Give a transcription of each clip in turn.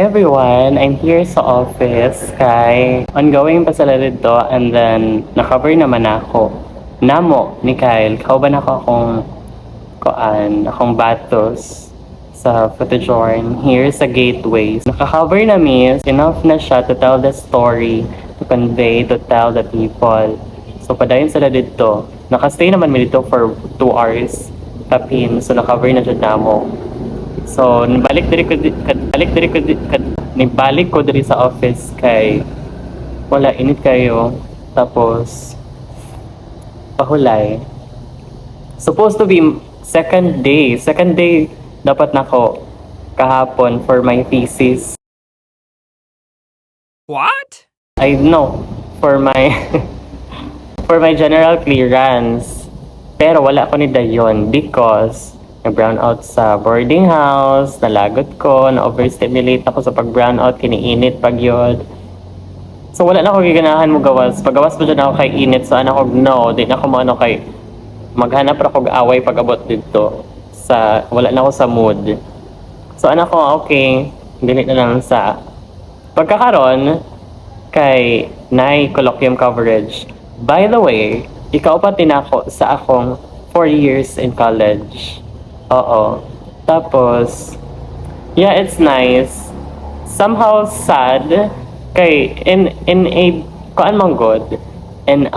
everyone! I'm here sa office kay ongoing pa sila dito and then na-cover naman ako. Namo ni Kyle, kauban ako akong batos sa Footajorn here sa Gateway. Naka-cover na miss, enough na siya to tell the story, to convey, to tell the people. So padayon sila dito. Naka-stay naman mi dito for 2 hours tapin, so na-cover na siya namo. So, nibalik ko diri sa office kay wala init kayo tapos pahulay. Supposed to be second day dapat nako kahapon for my thesis. What? I know for my for my general clearance. Pero wala ko ni dayon because na-brown out sa boarding house, nalagot ko, na-overstimulate ako sa pag-brown out, kiniinit pag yun. So wala na ako giganahan mo gawas. Paggawas mo dyan ako kay init, so ano ko, no, di na ako maano kay maghanap ako away pag-abot dito. Wala na ako sa mood. So ano ko, okay, delete na lang sa pagkakaroon kay Nay colloquium coverage. By the way, ikaw pa tinako sa akong 4 years in college. Oo. Tapos, yeah, it's nice. Somehow sad kay in a kuan man good in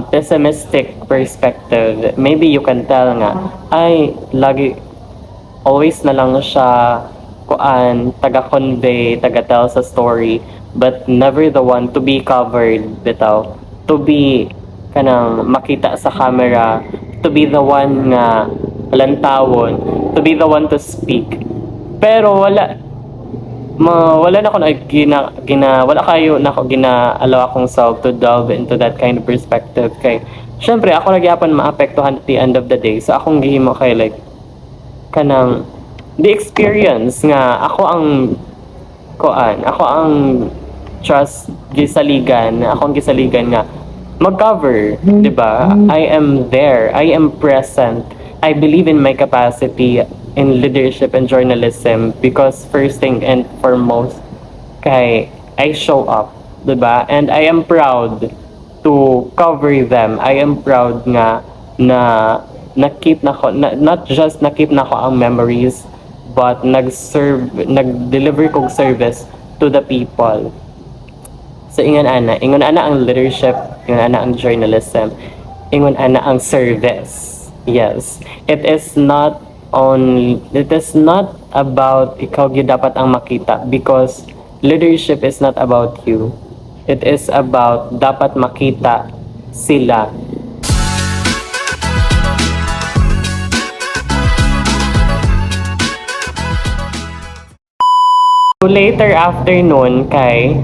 pessimistic perspective. Maybe you can tell nga ay lagi always na lang siya kuan taga-convey, taga-tell sa story but never the one to be covered bitaw. To be kanang makita sa camera, to be the one nga lantawon, to be the one to speak. Pero wala na ako wala kayo na ako gina-allow akong self to delve into that kind of perspective kay syempre ako nagyapon maapektuhan at the end of the day. So akong gihimo kay like kanang the experience nga ako ang trust gisaligan nga mag-cover, di ba? I am there, I am present. I believe in my capacity in leadership and journalism because first thing and foremost, kay I show up, diba? And I am proud to cover them. I am proud nga na nakip na ko, not just nakip na ko ang memories, but nag-deliver kong service to the people. So ingon ana ang leadership, ingon ana ang journalism, ingon ana ang service. Yes, it is not about ikaw gyud dapat ang makita because leadership is not about you. It is about dapat makita sila. So later afternoon kay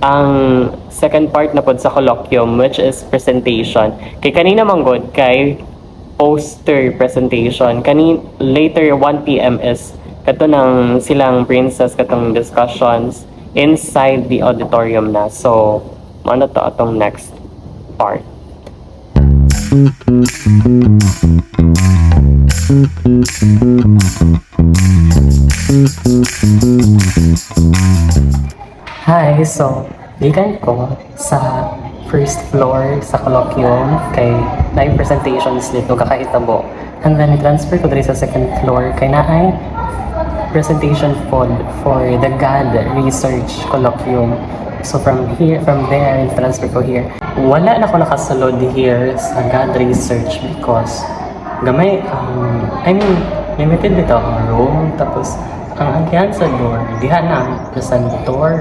ang second part na pod sa colloquium which is presentation. Kay kanina manggod kay poster presentation. Later 1 p.m. is kato ng silang princess katong discussions inside the auditorium na. So, ano to atong next part. Hi, so gikan ko sa first floor sa colloquium kay live presentations dito kakahitabo and then transfer ko diri sa second floor kay naay presentation pod for the GAD research colloquium. So from there transfer ko here. Wala na ko nakasulod here sa GAD research because gamay limited dito ang room tapos ang agyan sa door diha na ang presentor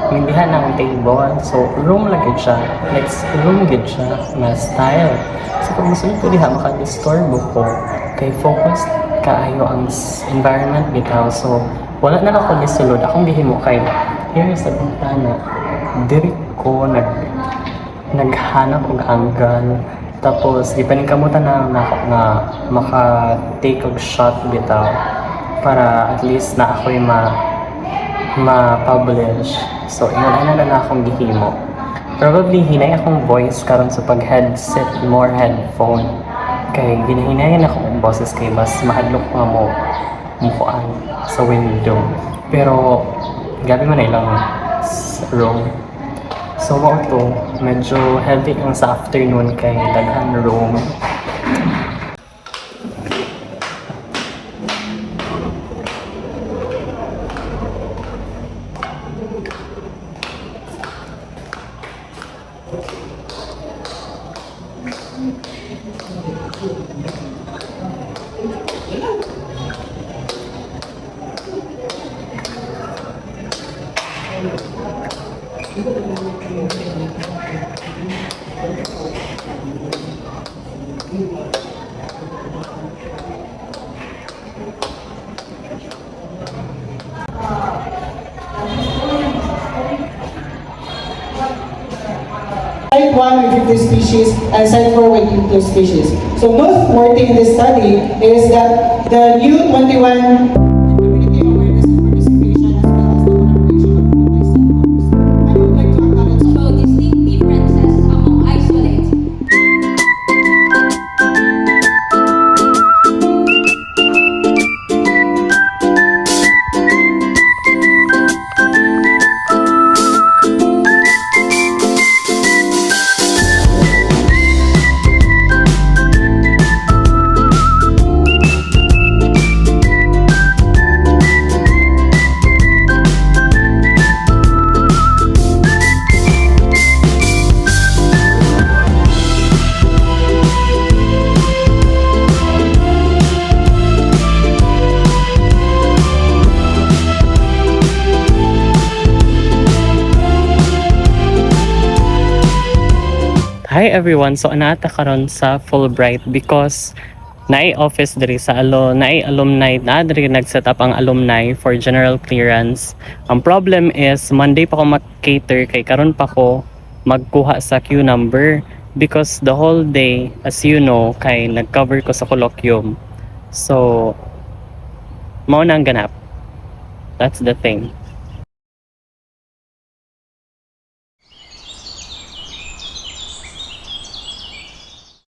diha na ang table, so room lang gid siya, next room gid siya na style. So kung gusto ko diha maka-disturb ko kay focus kaayo ang environment bitaw. So wala na ako gisulod akong gihimo kay here sa bintana diri ko naghanap og angle tapos gipaningkamutan na nga maka-take og shot bitaw para at least na ako'y ma-publish. So, inuna na akong gihimo. Probably, hinay akong voice karon sa pag-headset, more headphone. Kay, ginahinayan ako ang boses kay mas mahadlok nga mo mukuan sa window. Pero, gabi man na ilang room. So mo to, medyo heavy ang sa afternoon kay daghan room. Site 1 with 50 species and Site 4 with 50 species. So noteworthy in this study is that the new 21 community awareness and participation as well as the collaboration of multi-stakeholders. I would like to acknowledge show distinct differences among isolates. Hi everyone, so anaata karon sa Fulbright because naay office diri sa naay alumni na diri nag-set up ang alumni for general clearance. Ang problem is Monday pa ko mag-cater kay karon pa ko magkuha sa queue number because the whole day, as you know, kay nag-cover ko sa colloquium. So mao na ang ganap. That's the thing.